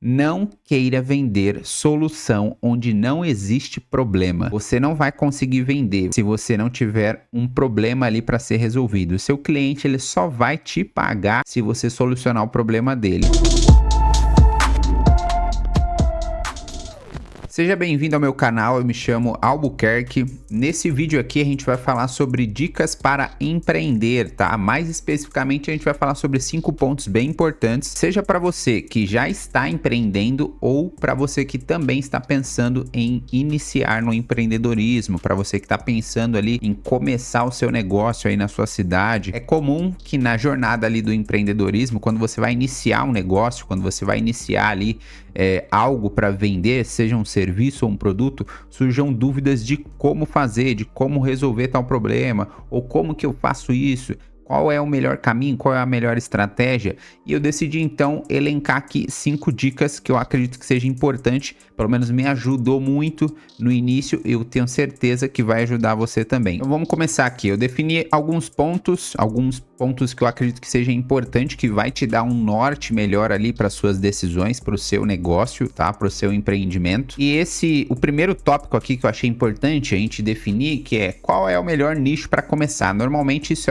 Não queira vender solução onde não existe problema. Você não vai conseguir vender se você não tiver um problema ali para ser resolvido. O seu cliente ele só vai te pagar se você solucionar o problema dele. Seja bem-vindo ao meu canal, eu me chamo Albuquerque. Nesse vídeo aqui a gente vai falar sobre dicas para empreender, tá? Mais especificamente a gente vai falar sobre 5 pontos bem importantes, seja para você que já está empreendendo ou para você que também está pensando em iniciar no empreendedorismo, para você que está pensando ali em começar o seu negócio aí na sua cidade. É comum que na jornada ali do empreendedorismo, quando você vai iniciar um negócio, quando você vai iniciar ali algo para vender, seja um serviço ou um produto, surjam dúvidas de como fazer, de como resolver tal problema, ou como que eu faço isso, qual é o melhor caminho, qual é a melhor estratégia. E eu decidi então elencar aqui 5 dicas que eu acredito que seja importante, pelo menos me ajudou muito no início, eu tenho certeza que vai ajudar você também. Então vamos começar aqui. Eu defini alguns pontos que eu acredito que seja importante, que vai te dar um norte melhor ali para suas decisões, para o seu negócio, tá? Para o seu empreendimento. E o primeiro tópico aqui que eu achei importante a gente definir, que é qual é o melhor nicho para começar. Normalmente isso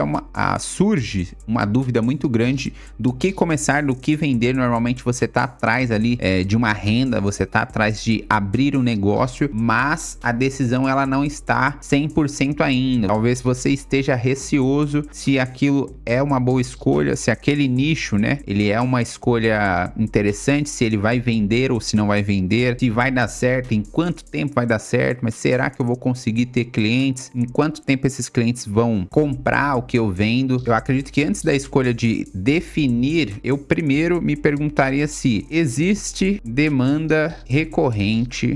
surge uma dúvida muito grande do que começar, do que vender. Normalmente você tá atrás ali de uma renda, você tá atrás de abrir um negócio, mas a decisão ela não está 100% ainda. Talvez você esteja receoso se aquilo é uma boa escolha, se aquele nicho, né, ele é uma escolha interessante, se ele vai vender ou se não vai vender, se vai dar certo, em quanto tempo vai dar certo, mas será que eu vou conseguir ter clientes? Em quanto tempo esses clientes vão comprar o que eu vendo? Eu acredito que antes da escolha de definir, eu primeiro me perguntaria se existe demanda recorrente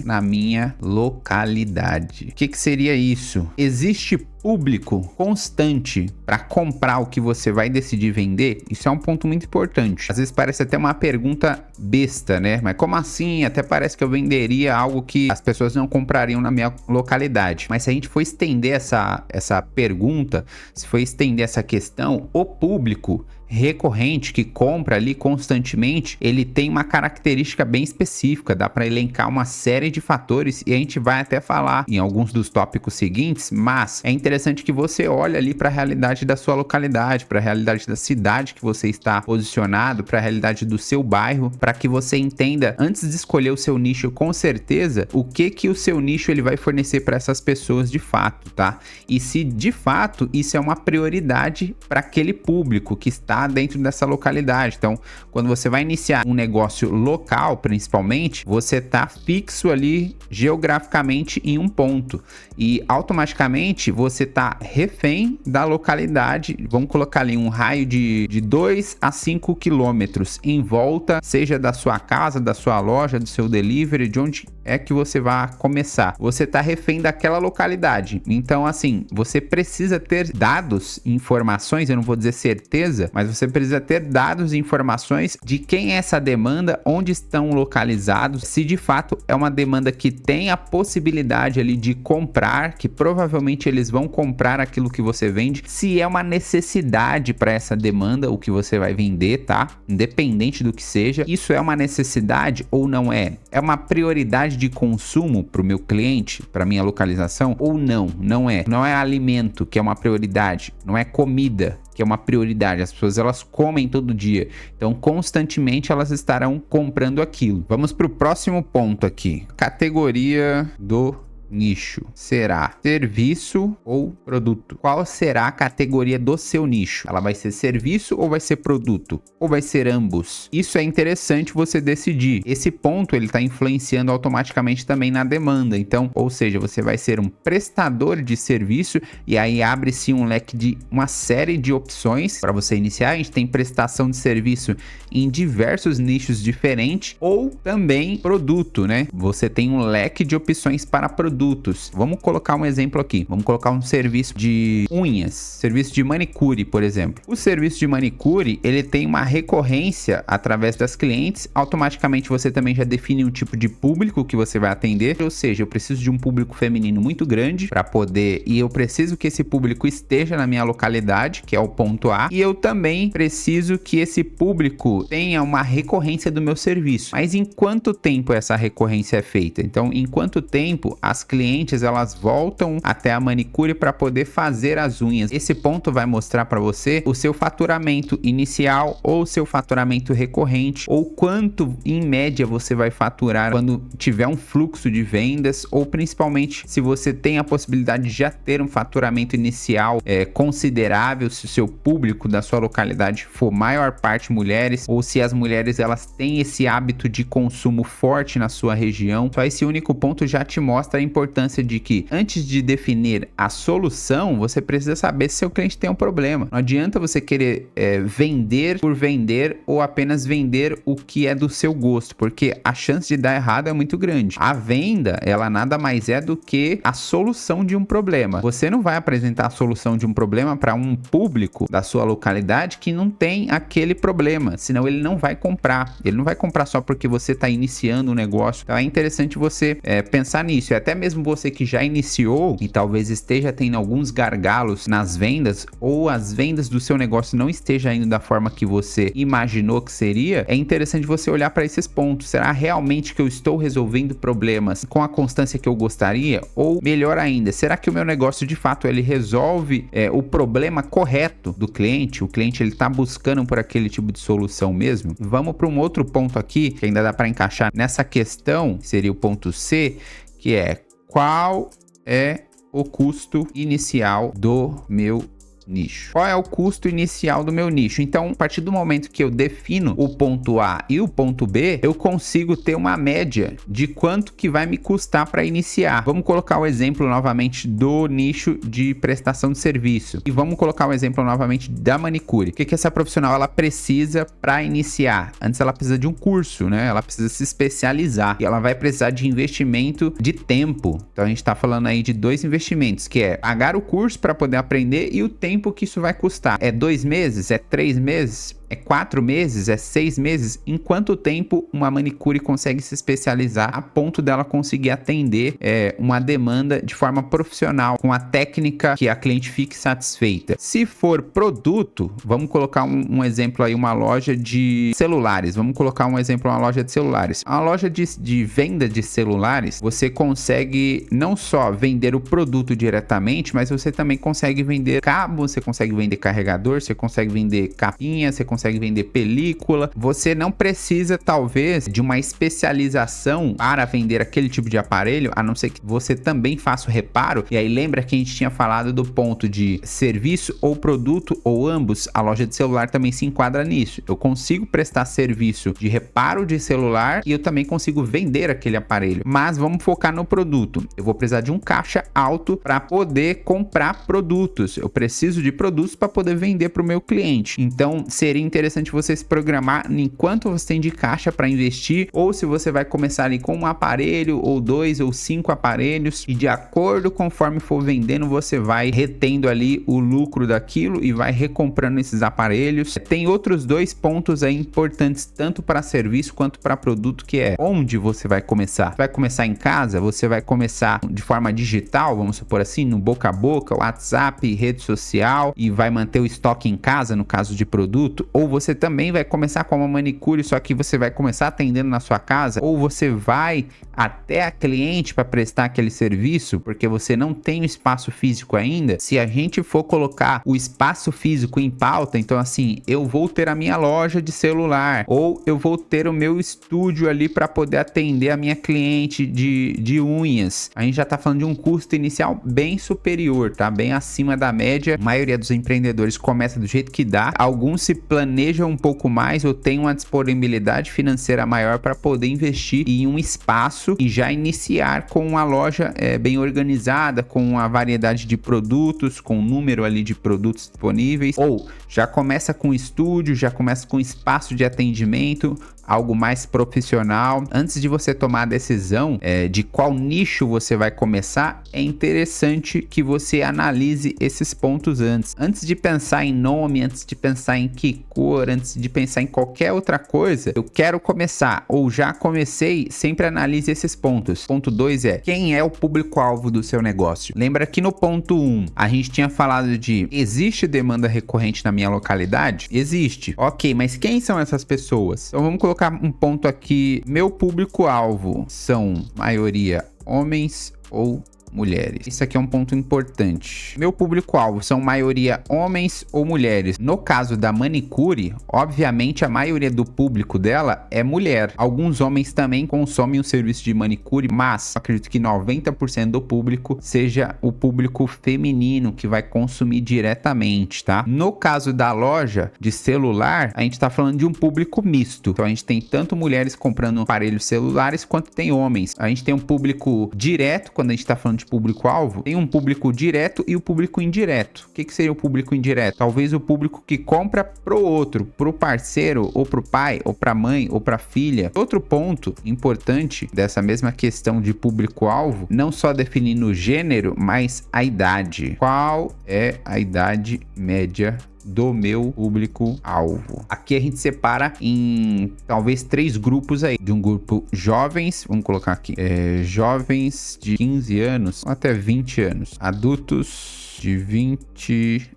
na minha localidade. O que seria isso? Existe público constante para comprar o que você vai decidir vender? Isso é um ponto muito importante. Às vezes parece até uma pergunta besta, né? Mas como assim? Até parece que eu venderia algo que as pessoas não comprariam na minha localidade. Mas se a gente for estender essa pergunta, se for estender essa questão, o público recorrente que compra ali constantemente, ele tem uma característica bem específica, dá para elencar uma série de fatores e a gente vai até falar em alguns dos tópicos seguintes, mas é interessante que você olhe ali para a realidade da sua localidade, para a realidade da cidade que você está posicionado, para a realidade do seu bairro, para que você entenda, antes de escolher o seu nicho com certeza, o que o seu nicho ele vai fornecer para essas pessoas de fato, tá? E se de fato isso é uma prioridade para aquele público que está dentro dessa localidade. Então, quando você vai iniciar um negócio local, principalmente, você tá fixo ali geograficamente em um ponto e automaticamente você tá refém da localidade. Vamos colocar ali um raio de 2 a 5 quilômetros em volta, seja da sua casa, da sua loja, do seu delivery, de onde é que você vai começar. Você tá refém daquela localidade. Então, assim, você precisa ter dados, informações, eu não vou dizer certeza, mas você precisa ter dados e informações de quem é essa demanda, onde estão localizados, se de fato é uma demanda que tem a possibilidade ali de comprar, que provavelmente eles vão comprar aquilo que você vende, se é uma necessidade para essa demanda, o que você vai vender, tá? Independente do que seja, isso é uma necessidade ou não é? É uma prioridade de consumo para o meu cliente, para minha localização ou não? Não é. Não é alimento que é uma prioridade, não é comida que é uma prioridade. As pessoas elas comem todo dia, então constantemente elas estarão comprando aquilo. Vamos para o próximo ponto aqui, categoria do nicho. Será serviço ou produto? Qual será a categoria do seu nicho? Ela vai ser serviço ou vai ser produto? Ou vai ser ambos? Isso é interessante você decidir. Esse ponto ele está influenciando automaticamente também na demanda. Então, ou seja, você vai ser um prestador de serviço e aí abre-se um leque de uma série de opções para você iniciar. A gente tem prestação de serviço em diversos nichos diferentes ou também produto, né? Você tem um leque de opções para produto. produtos. Vamos colocar um exemplo aqui. Vamos colocar um serviço de unhas, serviço de manicure, por exemplo. O serviço de manicure, ele tem uma recorrência através das clientes. Automaticamente você também já define um tipo de público que você vai atender. Ou seja, eu preciso de um público feminino muito grande para poder, e eu preciso que esse público esteja na minha localidade, que é o ponto A, e eu também preciso que esse público tenha uma recorrência do meu serviço. Mas em quanto tempo essa recorrência é feita? Então, em quanto tempo as clientes elas voltam até a manicure para poder fazer as unhas? Esse ponto vai mostrar para você o seu faturamento inicial ou o seu faturamento recorrente, ou quanto em média você vai faturar quando tiver um fluxo de vendas, ou principalmente se você tem a possibilidade de já ter um faturamento inicial considerável, se o seu público da sua localidade for maior parte mulheres, ou se as mulheres elas têm esse hábito de consumo forte na sua região. Só esse único ponto já te mostra a importância de que antes de definir a solução, você precisa saber se seu cliente tem um problema. Não adianta você querer vender por vender ou apenas vender o que é do seu gosto, porque a chance de dar errado é muito grande. A venda, ela nada mais é do que a solução de um problema. Você não vai apresentar a solução de um problema para um público da sua localidade que não tem aquele problema, senão ele não vai comprar. Ele não vai comprar só porque você está iniciando um negócio. Então é interessante você pensar nisso. E até mesmo você que já iniciou e talvez esteja tendo alguns gargalos nas vendas, ou as vendas do seu negócio não esteja indo da forma que você imaginou que seria, é interessante você olhar para esses pontos. Será realmente que eu estou resolvendo problemas com a constância que eu gostaria? Ou melhor ainda, será que o meu negócio de fato ele resolve o problema correto do cliente? O cliente ele está buscando por aquele tipo de solução mesmo? Vamos para um outro ponto aqui que ainda dá para encaixar nessa questão, que seria o ponto C, que é: qual é o custo inicial do meu nicho? Qual é o custo inicial do meu nicho? Então, a partir do momento que eu defino o ponto A e o ponto B, eu consigo ter uma média de quanto que vai me custar para iniciar. Vamos colocar o exemplo novamente do nicho de prestação de serviço e vamos colocar o exemplo novamente da manicure. O que que essa profissional ela precisa para iniciar? Antes ela precisa de um curso, né? Ela precisa se especializar e ela vai precisar de investimento de tempo. Então a gente está falando aí de dois investimentos, que é pagar o curso para poder aprender e o tempo que isso vai custar. É 2 meses? É 3 meses? É 4 meses? É 6 meses? Em quanto tempo uma manicure consegue se especializar a ponto dela conseguir atender uma demanda de forma profissional, com a técnica que a cliente fique satisfeita? Se for produto, vamos colocar um exemplo aí, uma loja de celulares. Vamos colocar um exemplo, uma loja de celulares. Uma loja de venda de celulares, você consegue não só vender o produto diretamente, mas você também consegue vender cabo, você consegue vender carregador, você consegue vender capinha, você consegue vender película. Você não precisa talvez de uma especialização para vender aquele tipo de aparelho, a não ser que você também faça o reparo. E aí lembra que a gente tinha falado do ponto de serviço ou produto ou ambos. A loja de celular também se enquadra nisso. Eu consigo prestar serviço de reparo de celular e eu também consigo vender aquele aparelho. Mas vamos focar no produto. Eu vou precisar de um caixa alto para poder comprar produtos. Eu preciso de produtos para poder vender para o meu cliente. Então seria interessante você se programar em quanto você tem de caixa para investir, ou se você vai começar ali com um aparelho ou 2 ou 5 aparelhos, e de acordo conforme for vendendo você vai retendo ali o lucro daquilo e vai recomprando esses aparelhos. Tem outros dois pontos aí importantes tanto para serviço quanto para produto, que é onde você vai começar. Você vai começar em casa? Você vai começar de forma digital, vamos supor assim, no boca a boca, WhatsApp, rede social, e vai manter o estoque em casa no caso de produto? Ou você também vai começar com uma manicure, só que você vai começar atendendo na sua casa? Ou você vai até a cliente para prestar aquele serviço, porque você não tem o espaço físico ainda? Se a gente for colocar o espaço físico em pauta, então assim, eu vou ter a minha loja de celular, ou eu vou ter o meu estúdio ali para poder atender a minha cliente de unhas. A gente já tá falando de um custo inicial bem superior, tá? Bem acima da média. A maioria dos empreendedores começa do jeito que dá. Alguns se planejam um pouco mais ou têm uma disponibilidade financeira maior para poder investir em um espaço e já iniciar com uma loja bem organizada, com uma variedade de produtos, com um número ali de produtos disponíveis, ou já começa com estúdio, já começa com espaço de atendimento, algo mais profissional. Antes de você tomar a decisão de qual nicho você vai começar, é interessante que você analise esses pontos antes. Antes de pensar em nome, antes de pensar em que cor, antes de pensar em qualquer outra coisa, eu quero começar ou já comecei, sempre analise esses pontos. Ponto 2 é: quem é o público-alvo do seu negócio? Lembra que no ponto 1, a gente tinha falado de existe demanda recorrente na minha localidade? Existe. Ok, mas quem são essas pessoas? Então vamos colocar um ponto aqui. Meu público-alvo são maioria homens ou mulheres. Isso aqui é um ponto importante. Meu público-alvo são maioria homens ou mulheres. No caso da manicure, obviamente a maioria do público dela é mulher. Alguns homens também consomem o serviço de manicure, mas acredito que 90% do público seja o público feminino que vai consumir diretamente, tá? No caso da loja de celular, a gente tá falando de um público misto. Então a gente tem tanto mulheres comprando aparelhos celulares quanto tem homens. A gente tem um público direto, quando a gente tá falando de público-alvo, tem um público direto e o público indireto. O que seria o público indireto? Talvez o público que compra pro outro, pro parceiro, ou pro pai, ou pra mãe, ou pra filha. Outro ponto importante dessa mesma questão de público-alvo, não só definindo o gênero, mas a idade. Qual é a idade média do meu público-alvo? Aqui a gente separa em talvez 3 grupos aí. De um grupo jovens, vamos colocar aqui, jovens de 15 anos até 20 anos. Adultos de 20...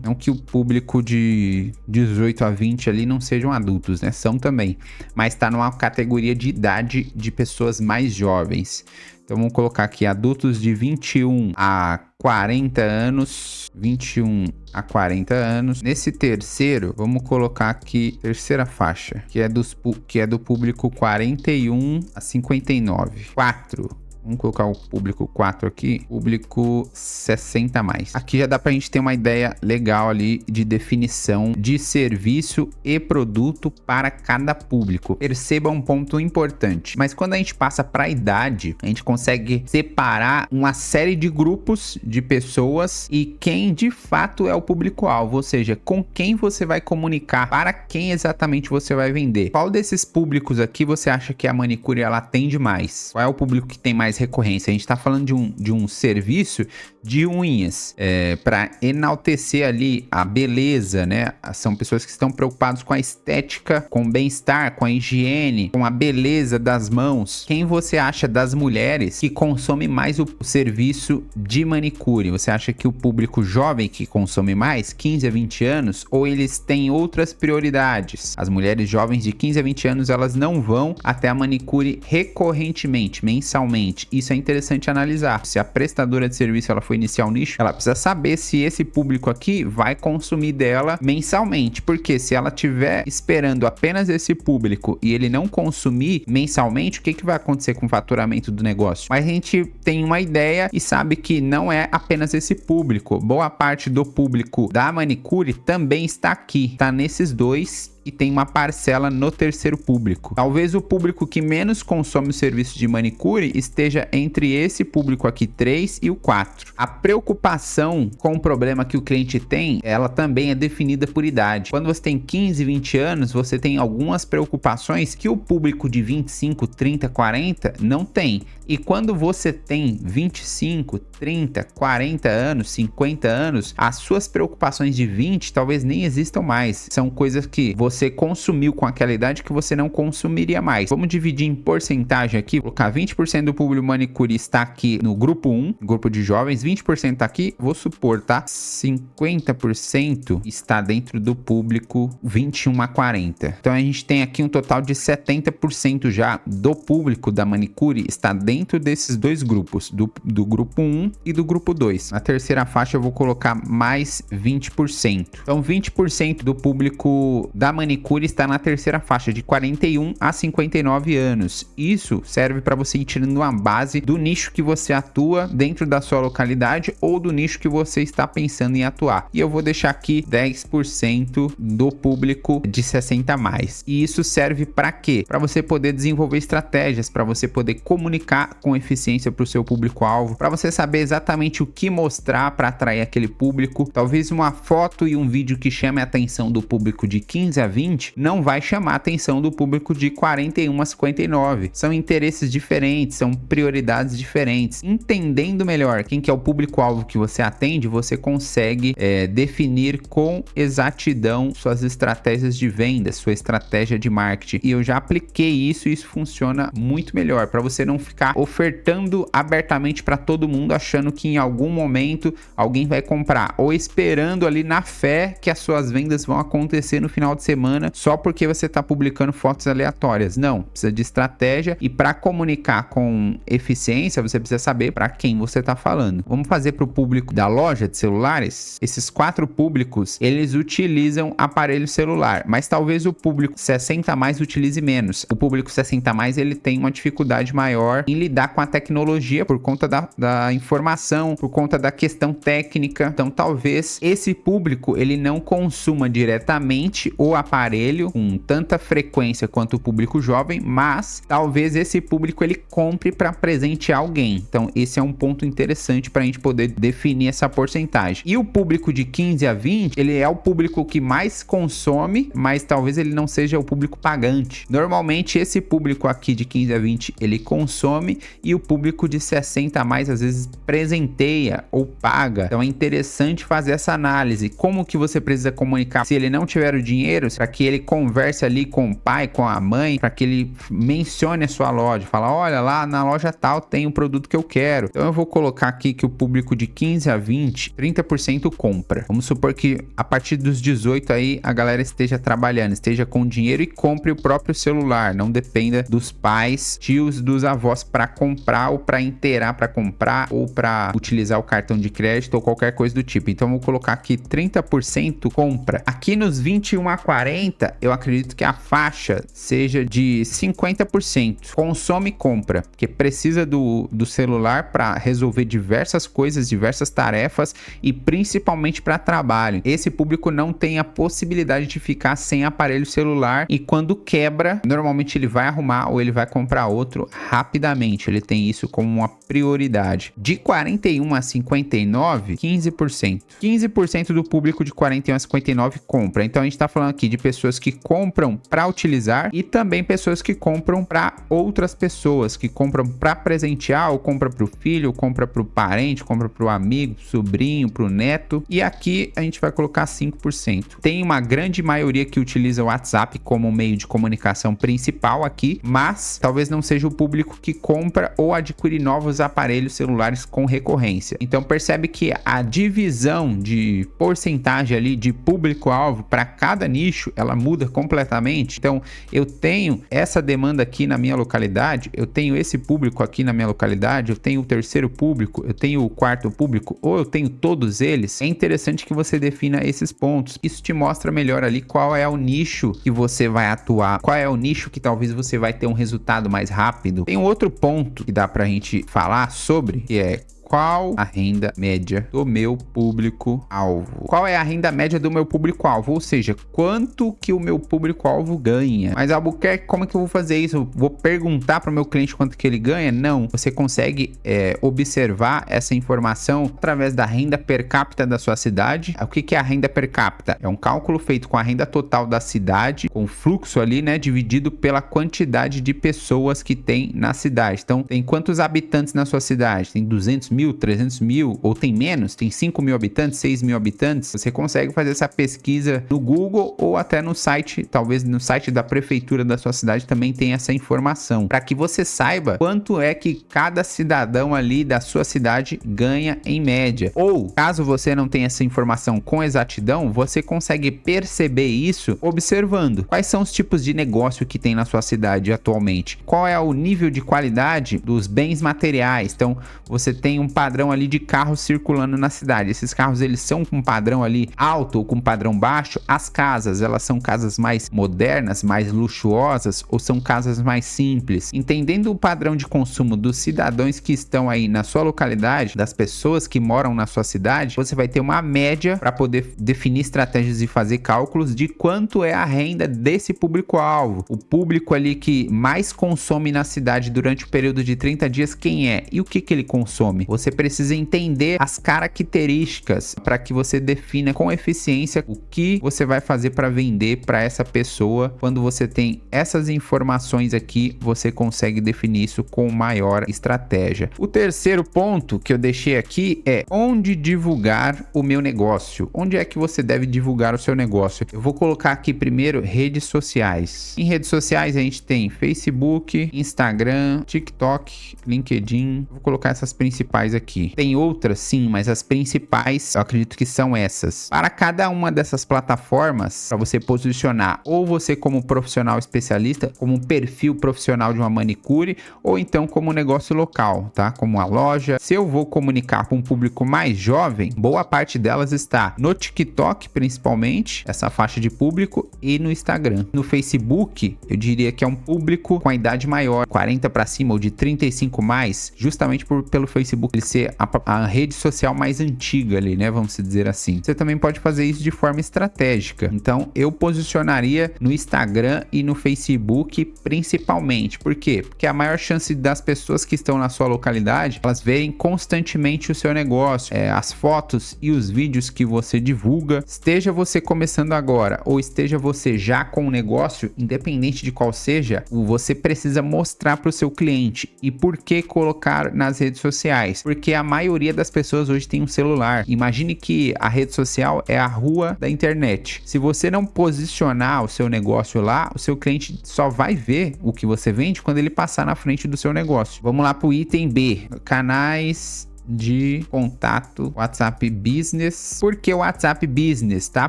não que o público de 18 a 20 ali não sejam adultos, né? São também. Mas tá numa categoria de idade de pessoas mais jovens. Então vamos colocar aqui adultos de 21 a 40 anos. 21 a 40 anos. Nesse terceiro, vamos colocar aqui terceira faixa, que é do público 41 a 59. 4. Vamos colocar o público 4 aqui, público 60 a mais. Aqui já dá pra gente ter uma ideia legal ali de definição de serviço e produto para cada público. Perceba um ponto importante, mas quando a gente passa para a idade, a gente consegue separar uma série de grupos de pessoas e quem de fato é o público-alvo, ou seja, com quem você vai comunicar, para quem exatamente você vai vender. Qual desses públicos aqui você acha que a manicure ela atende mais? Qual é o público que tem mais recorrência? A gente tá falando de um serviço de unhas para enaltecer ali a beleza, né? São pessoas que estão preocupadas com a estética, com o bem-estar, com a higiene, com a beleza das mãos. Quem você acha das mulheres que consome mais o serviço de manicure? Você acha que o público jovem que consome mais, 15 a 20 anos, ou eles têm outras prioridades? As mulheres jovens de 15 a 20 anos, elas não vão até a manicure recorrentemente, mensalmente. Isso é interessante analisar. Se a prestadora de serviço ela for iniciar um nicho, ela precisa saber se esse público aqui vai consumir dela mensalmente, porque se ela tiver esperando apenas esse público e ele não consumir mensalmente, o que vai acontecer com o faturamento do negócio? Mas a gente tem uma ideia e sabe que não é apenas esse público. Boa parte do público da manicure também está aqui, está nesses dois, e tem uma parcela no terceiro público. Talvez o público que menos consome o serviço de manicure esteja entre esse público aqui 3 e o 4. A preocupação com o problema que o cliente tem, ela também é definida por idade. Quando você tem 15, 20 anos, você tem algumas preocupações que o público de 25, 30, 40 não tem. E quando você tem 25, 30, 40 anos, 50 anos, as suas preocupações de 20 talvez nem existam mais. São coisas que você consumiu com aquela idade que você não consumiria mais. Vamos dividir em porcentagem aqui, colocar 20% do público manicure está aqui no grupo 1, grupo de jovens, 20% tá aqui, vou supor, tá? 50% está dentro do público 21 a 40. Então a gente tem aqui um total de 70% já do público da manicure está dentro desses dois grupos, do grupo 1 e do grupo 2. Na terceira faixa eu vou colocar mais 20%. Então 20% do público da manicure está na terceira faixa, de 41 a 59 anos. Isso serve para você ir tirando uma base do nicho que você atua dentro da sua localidade ou do nicho que você está pensando em atuar. E eu vou deixar aqui 10% do público de 60 a mais. E isso serve para quê? Para você poder desenvolver estratégias, para você poder comunicar com eficiência para o seu público-alvo, para você saber exatamente o que mostrar para atrair aquele público. Talvez uma foto e um vídeo que chame a atenção do público de 15 a 20, não vai chamar a atenção do público de 41 a 59. São interesses diferentes, são prioridades diferentes. Entendendo melhor quem que é o público-alvo que você atende, você consegue definir com exatidão suas estratégias de venda, sua estratégia de marketing. E eu já apliquei isso e isso funciona muito melhor, para você não ficar ofertando abertamente para todo mundo, achando que em algum momento alguém vai comprar, ou esperando ali na fé que as suas vendas vão acontecer no final de semana só porque você está publicando fotos aleatórias. Não, precisa de estratégia, e para comunicar com eficiência você precisa saber para quem você está falando. Vamos fazer para o público da loja de celulares. Esses 4 públicos, eles utilizam aparelho celular, mas talvez o público 60 a mais utilize menos. O público 60 a mais, ele tem uma dificuldade maior em lidar com a tecnologia por conta da informação, por conta da questão técnica. Então talvez esse público ele não consuma diretamente o aparelho com tanta frequência quanto o público jovem, mas talvez esse público ele compre para presentear alguém. Então esse é um ponto interessante para a gente poder definir essa porcentagem. E o público de 15 a 20, ele é o público que mais consome, mas talvez ele não seja o público pagante. Normalmente esse público aqui de 15 a 20 ele consome, e o público de 60 a mais às vezes presenteia ou paga. Então é interessante fazer essa análise. Como que você precisa comunicar se ele não tiver o dinheiro, para que ele converse ali com o pai, com a mãe, para que ele mencione a sua loja, fala, olha, lá na loja tal tem o produto que eu quero. Então eu vou colocar aqui que o público de 15 a 20, 30% compra. Vamos supor que a partir dos 18 aí a galera esteja trabalhando, esteja com dinheiro e compre o próprio celular, não dependa dos pais, tios, dos avós para comprar, ou para inteirar para comprar, ou para utilizar o cartão de crédito ou qualquer coisa do tipo. Então vou colocar aqui 30% compra. Aqui nos 21 a 40, eu acredito que a faixa seja de 50%. Consome e compra, porque precisa do celular para resolver diversas coisas, diversas tarefas, e principalmente para trabalho. Esse público não tem a possibilidade de ficar sem aparelho celular, e quando quebra, normalmente ele vai arrumar ou ele vai comprar outro rapidamente. Ele tem isso como uma prioridade. De 41 a 59, 15%. 15% do público de 41 a 59 compra. Então a gente está falando aqui de pessoas que compram para utilizar, e também pessoas que compram para outras pessoas, que compram para presentear, ou compra para o filho, ou compra para o parente, compra para o amigo, sobrinho, para o neto. E aqui a gente vai colocar 5%. Tem uma grande maioria que utiliza o WhatsApp como meio de comunicação principal aqui, mas talvez não seja o público que compra ou adquire novos aparelhos celulares com recorrência. Então percebe que a divisão de porcentagem ali de público-alvo para cada nicho, ela muda completamente. Então eu tenho essa demanda aqui na minha localidade, eu tenho esse público aqui na minha localidade, eu tenho o terceiro público, eu tenho o quarto público, ou eu tenho todos eles. É interessante que você defina esses pontos. Isso te mostra melhor ali qual é o nicho que você vai atuar, qual é o nicho que talvez você vai ter um resultado mais rápido. Tem um outro ponto que dá pra gente falar sobre, que é qual a renda média do meu público-alvo. Qual é a renda média do meu público-alvo? Ou seja, quanto que o meu público-alvo ganha. Mas Albuquerque, como é que eu vou fazer isso? Eu vou perguntar para o meu cliente quanto que ele ganha? Não. Você consegue observar essa informação através da renda per capita da sua cidade. O que é a renda per capita? É um cálculo feito com a renda total da cidade, com o fluxo ali, né, dividido pela quantidade de pessoas que tem na cidade. Então, tem quantos habitantes na sua cidade? Tem 200 mil, 300 mil, ou tem menos, tem 5 mil habitantes, 6 mil habitantes. Você consegue fazer essa pesquisa no Google, ou até no site, talvez no site da prefeitura da sua cidade também tem essa informação, para que você saiba quanto é que cada cidadão ali da sua cidade ganha em média. Ou, caso você não tenha essa informação com exatidão, você consegue perceber isso observando quais são os tipos de negócio que tem na sua cidade atualmente, qual é o nível de qualidade dos bens materiais. Então, você tem um padrão ali de carros circulando na cidade. Esses carros, eles são com padrão ali alto ou com padrão baixo. As casas, elas são casas mais modernas, mais luxuosas, ou são casas mais simples. Entendendo o padrão de consumo dos cidadãos que estão aí na sua localidade, das pessoas que moram na sua cidade, você vai ter uma média para poder definir estratégias e fazer cálculos de quanto é a renda desse público-alvo. O público ali que mais consome na cidade durante o período de 30 dias, quem é? E o que ele consome? você precisa entender as características para que você defina com eficiência o que você vai fazer para vender para essa pessoa. Quando você tem essas informações aqui, você consegue definir isso com maior estratégia. O terceiro ponto que eu deixei aqui é onde divulgar o meu negócio. Onde é que você deve divulgar o seu negócio? Eu vou colocar aqui primeiro redes sociais. Em redes sociais a gente tem Facebook, Instagram, TikTok, LinkedIn. Vou colocar essas principais aqui. Tem outras sim, mas as principais eu acredito que são essas. Para cada uma dessas plataformas, para você posicionar ou você como profissional especialista, como um perfil profissional de uma manicure, ou então como negócio local, tá? Como uma loja. Se eu vou comunicar com um público mais jovem, boa parte delas está no TikTok, principalmente, essa faixa de público, e no Instagram. No Facebook, eu diria que é um público com a idade maior, 40 para cima ou de 35 mais, justamente pelo Facebook ele ser a rede social mais antiga ali, né? Vamos dizer assim. Você também pode fazer isso de forma estratégica. Então, eu posicionaria no Instagram e no Facebook principalmente. Por quê? Porque a maior chance das pessoas que estão na sua localidade, elas verem constantemente o seu negócio, as fotos e os vídeos que você divulga. Esteja você começando agora ou esteja você já com um negócio, independente de qual seja, você precisa mostrar para o seu cliente. E por que colocar nas redes sociais? Porque a maioria das pessoas hoje tem um celular. Imagine que a rede social é a rua da internet. Se você não posicionar o seu negócio lá, o seu cliente só vai ver o que você vende quando ele passar na frente do seu negócio. Vamos lá para o item B, canais de contato WhatsApp Business. Por que o WhatsApp Business, tá?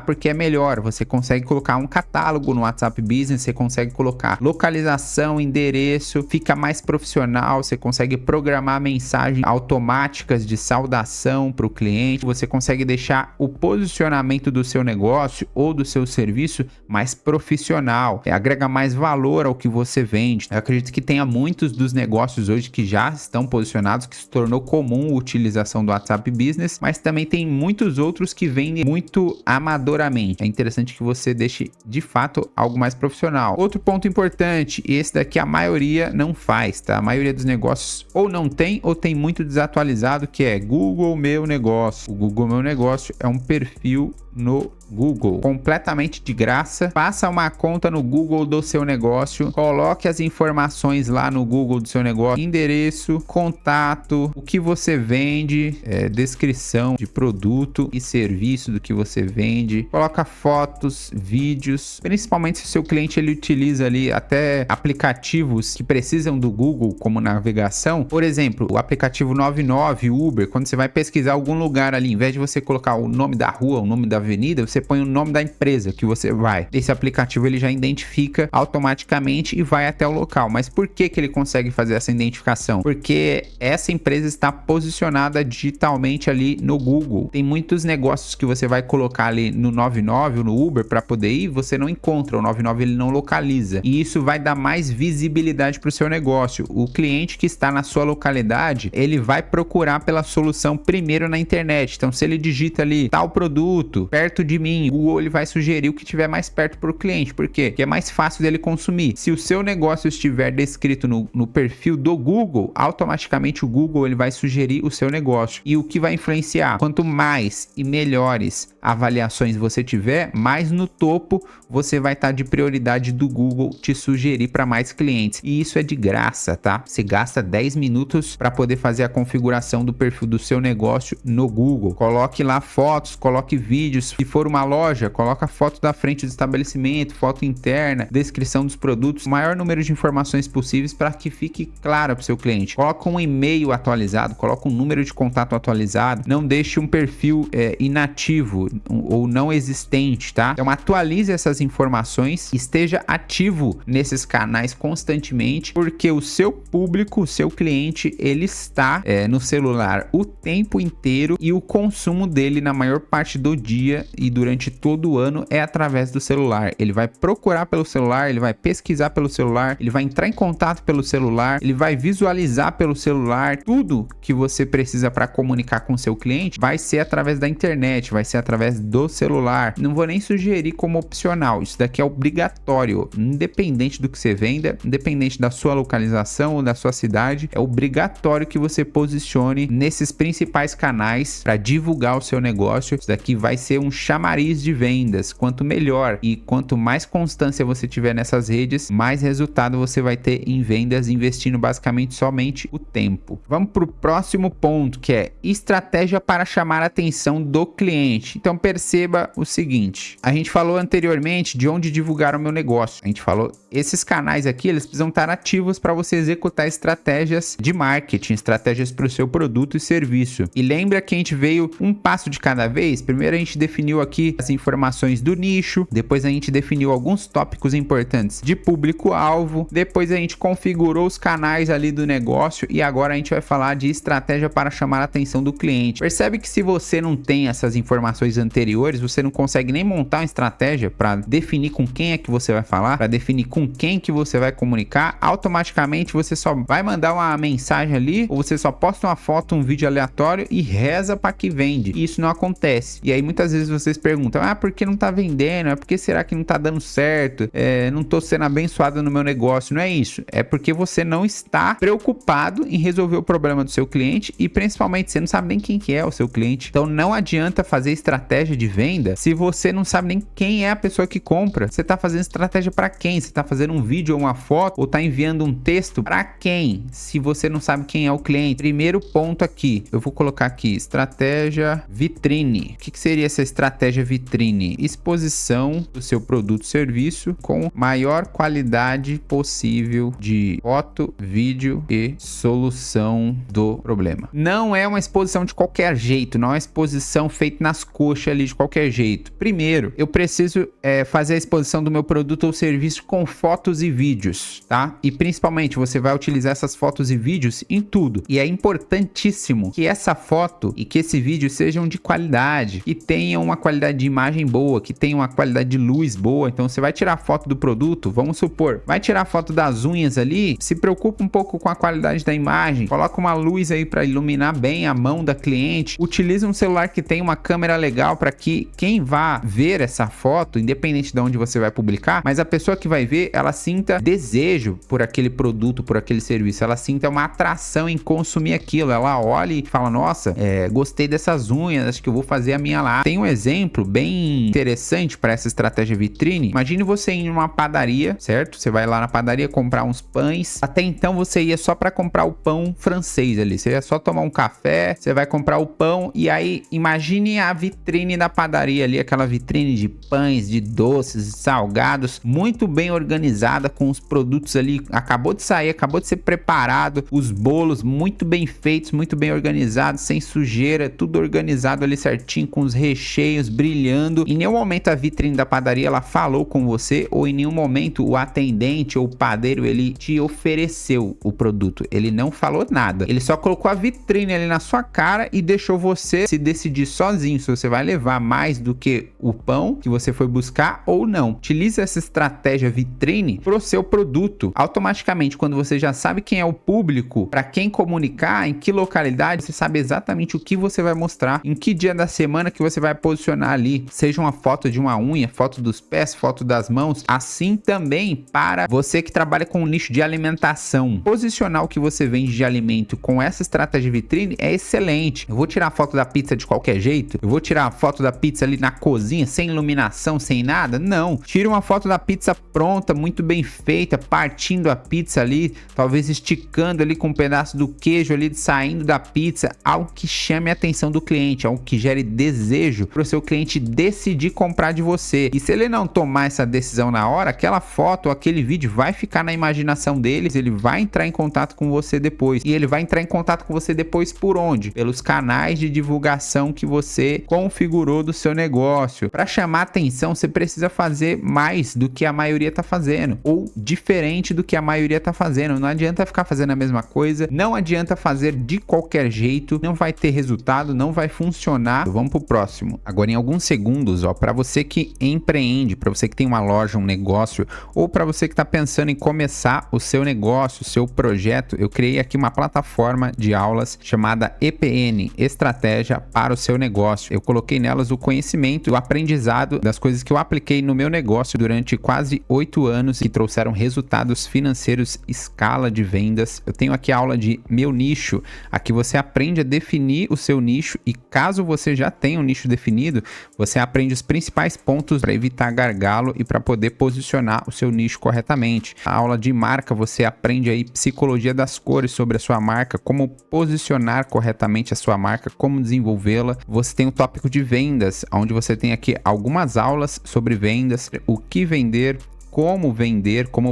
Porque é melhor, você consegue colocar um catálogo no WhatsApp Business, você consegue colocar localização, endereço, fica mais profissional, você consegue programar mensagens automáticas de saudação para o cliente, você consegue deixar o posicionamento do seu negócio ou do seu serviço mais profissional, agrega mais valor ao que você vende. Eu acredito que tenha muitos dos negócios hoje que já estão posicionados, que se tornou comum utilização do WhatsApp Business, mas também tem muitos outros que vendem muito amadoramente. É interessante que você deixe de fato algo mais profissional. Outro ponto importante, e esse daqui a maioria não faz, tá? A maioria dos negócios ou não tem ou tem muito desatualizado, que é Google Meu Negócio. O Google Meu Negócio é um perfil no Google, completamente de graça. Faça uma conta no Google do seu negócio, coloque as informações lá no Google do seu negócio, endereço, contato, o que você vende, descrição de produto e serviço do que você vende, coloca fotos, vídeos, principalmente se o seu cliente ele utiliza ali até aplicativos que precisam do Google como navegação. Por exemplo, o aplicativo 99, Uber, quando você vai pesquisar algum lugar ali, em vez de você colocar o nome da rua, o nome da avenida, você põe o nome da empresa que você vai. Esse aplicativo ele já identifica automaticamente e vai até o local. Mas por que ele consegue fazer essa identificação? Porque essa empresa está posicionada digitalmente ali no Google. Tem muitos negócios que você vai colocar ali no 99 ou no Uber para poder ir, você não encontra. O 99 ele não localiza. E isso vai dar mais visibilidade para o seu negócio. O cliente que está na sua localidade, ele vai procurar pela solução primeiro na internet. Então, se ele digita ali tal produto perto de mim, o Google ele vai sugerir o que estiver mais perto para o cliente. Por quê? Porque é mais fácil dele consumir. Se o seu negócio estiver descrito no perfil do Google, automaticamente o Google ele vai sugerir o seu negócio. E o que vai influenciar? Quanto mais e melhores avaliações você tiver, mais no topo você vai estar de prioridade do Google te sugerir para mais clientes. E isso é de graça, tá? Você gasta 10 minutos para poder fazer a configuração do perfil do seu negócio no Google. Coloque lá fotos, coloque vídeos. Se for uma loja, coloca foto da frente do estabelecimento, foto interna, descrição dos produtos, o maior número de informações possíveis para que fique claro para o seu cliente. Coloca um e-mail atualizado, coloca um número de contato atualizado, não deixe um perfil inativo ou não existente, tá? Então atualize essas informações, esteja ativo nesses canais constantemente, porque o seu público, o seu cliente, ele está no celular o tempo inteiro e o consumo dele na maior parte do dia dia e durante todo o ano é através do celular. Ele vai procurar pelo celular, ele vai pesquisar pelo celular, ele vai entrar em contato pelo celular, ele vai visualizar pelo celular. Tudo que você precisa para comunicar com o seu cliente vai ser através da internet, vai ser através do celular. Não vou nem sugerir como opcional, isso daqui é obrigatório, independente do que você venda, independente da sua localização ou da sua cidade, é obrigatório que você posicione nesses principais canais para divulgar o seu negócio. Isso daqui vai ser um chamariz de vendas. Quanto melhor e quanto mais constância você tiver nessas redes, mais resultado você vai ter em vendas, investindo basicamente somente o tempo. Vamos para o próximo ponto, que é estratégia para chamar a atenção do cliente. Então perceba o seguinte, a gente falou anteriormente de onde divulgar o meu negócio. A gente falou, esses canais aqui, eles precisam estar ativos para você executar estratégias de marketing, estratégias para o seu produto e serviço. E lembra que a gente veio um passo de cada vez? Primeiro a gente definiu aqui as informações do nicho, depois a gente definiu alguns tópicos importantes de público-alvo, depois a gente configurou os canais ali do negócio e agora a gente vai falar de estratégia para chamar a atenção do cliente. Percebe que se você não tem essas informações anteriores, você não consegue nem montar uma estratégia para definir com quem é que você vai falar, para definir com quem que você vai comunicar. Automaticamente você só vai mandar uma mensagem ali, ou você só posta uma foto, um vídeo aleatório e reza para que vende. E isso não acontece. E aí muitas vezes vocês perguntam, por que não tá vendendo? É porque será que não tá dando certo? Não tô sendo abençoado no meu negócio. Não é isso. É porque você não está preocupado em resolver o problema do seu cliente e principalmente você não sabe nem quem que é o seu cliente. Então não adianta fazer estratégia de venda se você não sabe nem quem é a pessoa que compra. Você tá fazendo estratégia para quem? Você tá fazendo um vídeo ou uma foto ou tá enviando um texto para quem? Se você não sabe quem é o cliente. Primeiro ponto aqui, eu vou colocar aqui estratégia vitrine. O que seria essa estratégia vitrine? Exposição do seu produto ou serviço com maior qualidade possível de foto, vídeo e solução do problema. Não é uma exposição de qualquer jeito, não é uma exposição feita nas coxas ali de qualquer jeito. Primeiro, eu preciso fazer a exposição do meu produto ou serviço com fotos e vídeos, tá? E principalmente você vai utilizar essas fotos e vídeos em tudo. E é importantíssimo que essa foto e que esse vídeo sejam de qualidade, que tenham uma qualidade de imagem boa, que tenham uma qualidade de luz boa. Então você vai tirar foto do produto, vamos supor, vai tirar foto das unhas ali, se preocupa um pouco com a qualidade da imagem, coloca uma luz aí para iluminar bem a mão da cliente, utiliza um celular que tem uma câmera legal para que quem vá ver essa foto, independente de onde você vai publicar, mas a pessoa que vai ver, ela sinta desejo por aquele produto, por aquele serviço, ela sinta uma atração em consumir aquilo, ela olha e fala, nossa, gostei dessas unhas, acho que eu vou fazer a minha lá. Tem um exemplo bem interessante para essa estratégia vitrine. Imagine você ir numa padaria, certo? Você vai lá na padaria comprar uns pães. Até então você ia só para comprar o pão francês ali, você ia só tomar um café, você vai comprar o pão e aí imagine a vitrine da padaria ali, aquela vitrine de pães, de doces, de salgados, muito bem organizada, com os produtos ali, acabou de sair, acabou de ser preparado, os bolos muito bem feitos, muito bem organizados, sem sujeira, tudo organizado ali certinho, com os recheios brilhando. Em nenhum momento a vitrine da padaria ela falou com você, ou em nenhum momento o atendente ou o padeiro ele te ofereceu o produto, ele não falou nada, ele só colocou a vitrine ali na sua cara e deixou você se decidir sozinho se você vai levar mais do que o pão que você foi buscar ou não. Utilize essa estratégia vitrine para o seu produto. Automaticamente, quando você já sabe quem é o público, para quem comunicar, em que localidade, você sabe exatamente o que você vai mostrar, em que dia da semana que você vai posicionar ali, seja uma foto de uma unha, foto dos pés, foto das mãos, assim também para você que trabalha com o nicho de alimentação. Posicionar o que você vende de alimento com essa estratégia vitrine é excelente. Eu vou tirar a foto da pizza de qualquer jeito? Eu vou tirar a foto da pizza ali na cozinha, sem iluminação, sem nada? Não. Tira uma foto da pizza pronta, muito bem feita, partindo a pizza ali, talvez esticando ali com um pedaço do queijo ali, saindo da pizza, algo que chame a atenção do cliente, algo que gere desejo para o seu cliente decidir comprar de você. E se ele não tomar essa decisão na hora, aquela foto ou aquele vídeo vai ficar na imaginação deles, ele vai entrar em contato com você depois. E ele vai entrar em contato com você depois por onde? Pelos canais de divulgação que você configurou do seu negócio. Para chamar atenção, você precisa fazer mais do que a maioria tá fazendo, ou diferente do que a maioria tá fazendo. Não adianta ficar fazendo a mesma coisa, não adianta fazer de qualquer jeito, não vai ter resultado, não vai funcionar. Vamos pro próximo. mesmo. Agora, em alguns segundos, ó, para você que empreende, para você que tem uma loja, um negócio, ou para você que está pensando em começar o seu negócio, o seu projeto, eu criei aqui uma plataforma de aulas chamada EPN, Estratégia para o Seu Negócio. Eu coloquei nelas o conhecimento, o aprendizado das coisas que eu apliquei no meu negócio durante quase 8 anos e trouxeram resultados financeiros, escala de vendas. Eu tenho aqui a aula de meu nicho, aqui você aprende a definir o seu nicho e caso você já tenha um nicho definido, você aprende os principais pontos para evitar gargalo e para poder posicionar o seu nicho corretamente. A aula de marca, você aprende aí psicologia das cores sobre a sua marca, como posicionar corretamente a sua marca, como desenvolvê-la. Você tem o tópico de vendas, onde você tem aqui algumas aulas sobre vendas, o que vender, como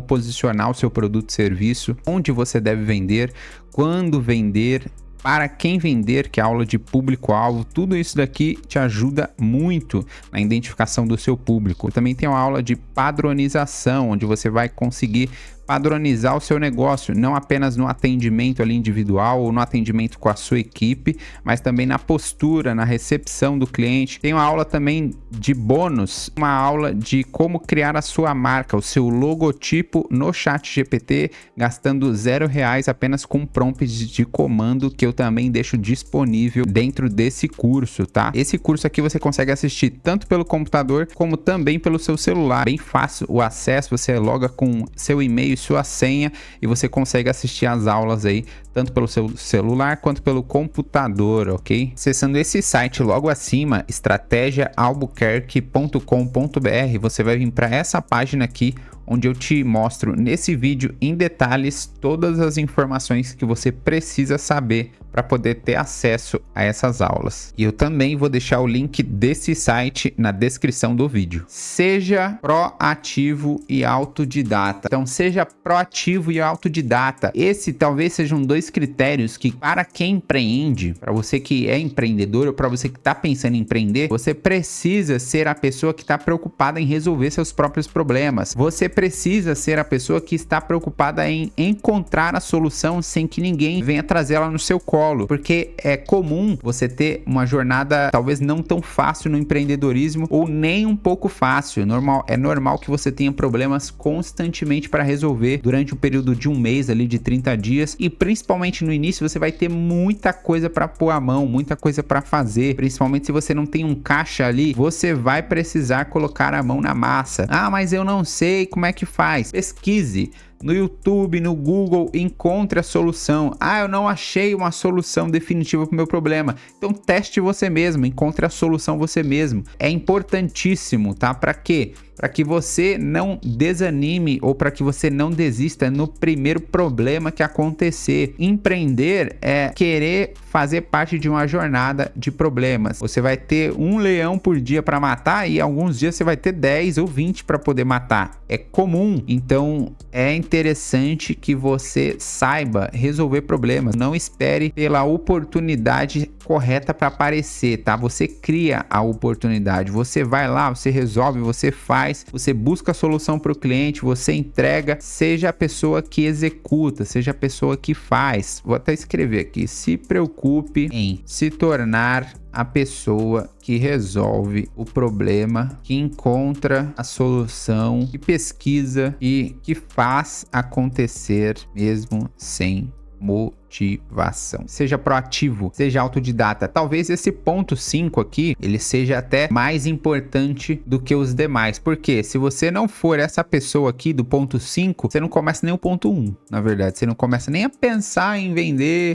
posicionar o seu produto e serviço, onde você deve vender, quando vender, para quem vender, que é a aula de público-alvo. Tudo isso daqui te ajuda muito na identificação do seu público. Eu também tem uma aula de padronização, onde você vai conseguir padronizar o seu negócio, não apenas no atendimento ali individual ou no atendimento com a sua equipe, mas também na postura, na recepção do cliente. Tem uma aula também de bônus, uma aula de como criar a sua marca, o seu logotipo no ChatGPT, gastando R$0 apenas com prompts de comando, que eu também deixo disponível dentro desse curso, tá? Esse curso aqui você consegue assistir tanto pelo computador como também pelo seu celular. Bem fácil o acesso, você loga com seu e-mail, sua senha e você consegue assistir as aulas aí tanto pelo seu celular quanto pelo computador, ok? Acessando esse site logo acima, estrategiaalbuquerque.com.br, você vai vir para essa página aqui, onde eu te mostro nesse vídeo em detalhes todas as informações que você precisa saber para poder ter acesso a essas aulas. E eu também vou deixar o link desse site na descrição do vídeo. Seja proativo e autodidata. Então, seja proativo e autodidata. Esse talvez sejam 2 critérios que, para quem empreende, para você que é empreendedor ou para você que está pensando em empreender, você precisa ser a pessoa que está preocupada em resolver seus próprios problemas. Você precisa ser a pessoa que está preocupada em encontrar a solução sem que ninguém venha trazê-la no seu colo, porque é comum você ter uma jornada talvez não tão fácil no empreendedorismo ou nem um pouco fácil. É normal que você tenha problemas constantemente para resolver durante um período de um mês ali, de 30 dias, e principalmente no início você vai ter muita coisa para pôr a mão, muita coisa para fazer, principalmente se você não tem um caixa ali, você vai precisar colocar a mão na massa. Ah, mas eu não sei como é que faz. Pesquise no YouTube, no Google, encontre a solução. Ah, eu não achei uma solução definitiva para o meu problema. Então teste você mesmo, encontre a solução você mesmo. É importantíssimo, tá? Para quê? Para que você não desanime ou para que você não desista no primeiro problema que acontecer. Empreender é querer fazer parte de uma jornada de problemas. Você vai ter um leão por dia para matar e alguns dias você vai ter 10 ou 20 para poder matar. É comum, então é interessante que você saiba resolver problemas. Não espere pela oportunidade correta para aparecer, tá? Você cria a oportunidade, você vai lá, você resolve, você faz, você busca a solução para o cliente, você entrega. Seja a pessoa que executa, seja a pessoa que faz. Vou até escrever aqui: se preocupe em se tornar a pessoa que resolve o problema, que encontra a solução, que pesquisa e que faz acontecer mesmo sem motivação. Seja proativo, seja autodidata. Talvez esse ponto 5 aqui, ele seja até mais importante do que os demais. Porque se você não for essa pessoa aqui do ponto 5, você não começa nem o ponto 1, na verdade. Você não começa nem a pensar em vender.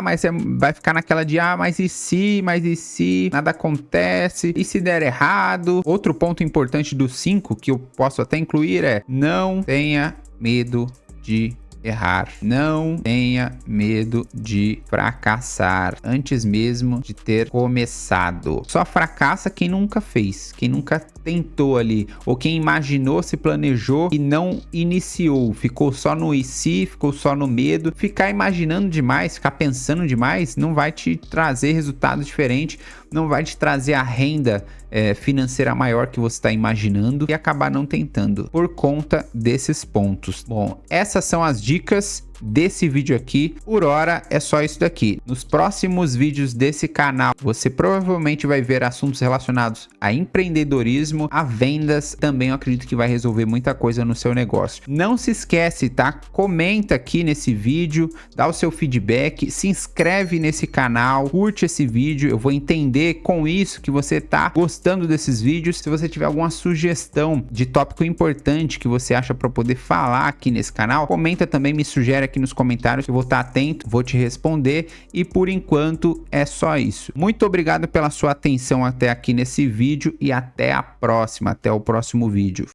Mas você vai ficar naquela de, mas e se nada acontece? E se der errado? Outro ponto importante do 5, que eu posso até incluir, é: não tenha medo de errar. Não tenha medo de fracassar antes mesmo de ter começado. Só fracassa quem nunca fez, quem nunca tentou ali, ou quem imaginou, se planejou e não iniciou, ficou só no e se, ficou só no medo. Ficar imaginando demais, ficar pensando demais não vai te trazer resultado diferente, não vai te trazer a renda financeira maior que você está imaginando e acabar não tentando por conta desses pontos. Bom, essas são as dicas desse vídeo aqui. Por hora é só isso daqui. Nos próximos vídeos desse canal, você provavelmente vai ver assuntos relacionados a empreendedorismo, a vendas. Também eu acredito que vai resolver muita coisa no seu negócio. Não se esquece, tá? Comenta aqui nesse vídeo, dá o seu feedback, se inscreve nesse canal, curte esse vídeo. Eu vou entender com isso que você tá gostando desses vídeos. Se você tiver alguma sugestão de tópico importante que você acha para poder falar aqui nesse canal, comenta também, me sugere aqui nos comentários, eu vou estar atento, vou te responder. E por enquanto é só isso. Muito obrigado pela sua atenção até aqui nesse vídeo e até a próxima, até o próximo vídeo.